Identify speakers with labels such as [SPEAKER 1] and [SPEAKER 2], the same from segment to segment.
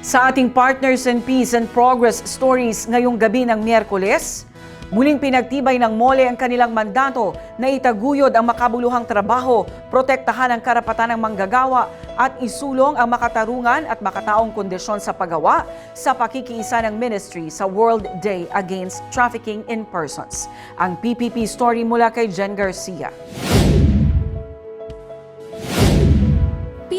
[SPEAKER 1] Sa ating Partners in Peace and Progress Stories ngayong gabi ng Miyerkules, muling pinagtibay ng MOLE ang kanilang mandato na itaguyod ang makabuluhang trabaho, protektahan ang karapatan ng manggagawa at isulong ang makatarungan at makataong kondisyon sa paggawa sa pakikiisa ng ministry sa World Day Against Trafficking in Persons. Ang PPP story mula kay Jen Garcia.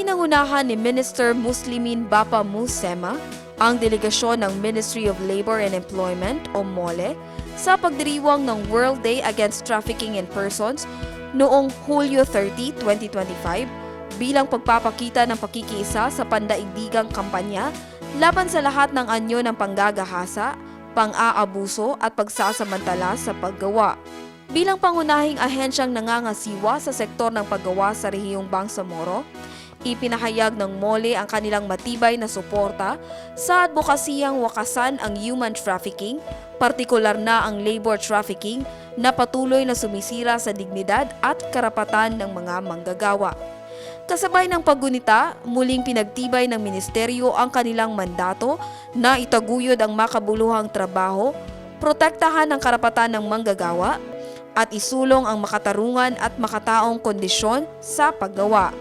[SPEAKER 2] Pinangunahan ni Minister Muslimin Bapa Musema ang delegasyon ng Ministry of Labor and Employment o MOLE sa pagdiriwang ng World Day Against Trafficking in Persons noong Hulyo 30, 2025 bilang pagpapakita ng pakikiisa sa pandaigdigang kampanya laban sa lahat ng anyo ng panggagahasa, pang-aabuso at pagsasamantala sa paggawa. Bilang pangunahing ahensyang nangangasiwa sa sektor ng paggawa sa rehiyong Bangsamoro, ipinahayag ng MOLE ang kanilang matibay na suporta sa advokasiyang wakasan ang human trafficking, partikular na ang labor trafficking na patuloy na sumisira sa dignidad at karapatan ng mga manggagawa. Kasabay ng paggunita, muling pinagtibay ng ministeryo ang kanilang mandato na itaguyod ang makabuluhang trabaho, protektahan ang karapatan ng manggagawa, at isulong ang makatarungan at makataong kondisyon sa paggawa.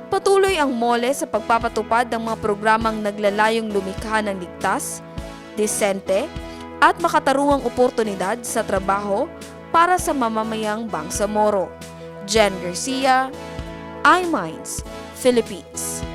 [SPEAKER 2] Patuloy ang MOLE sa pagpapatupad ng mga programang naglalayong lumikha ng ligtas, disente, at makatarungang oportunidad sa trabaho para sa mamamayang Bangsamoro. Jen Garcia, iMinds, Philippines.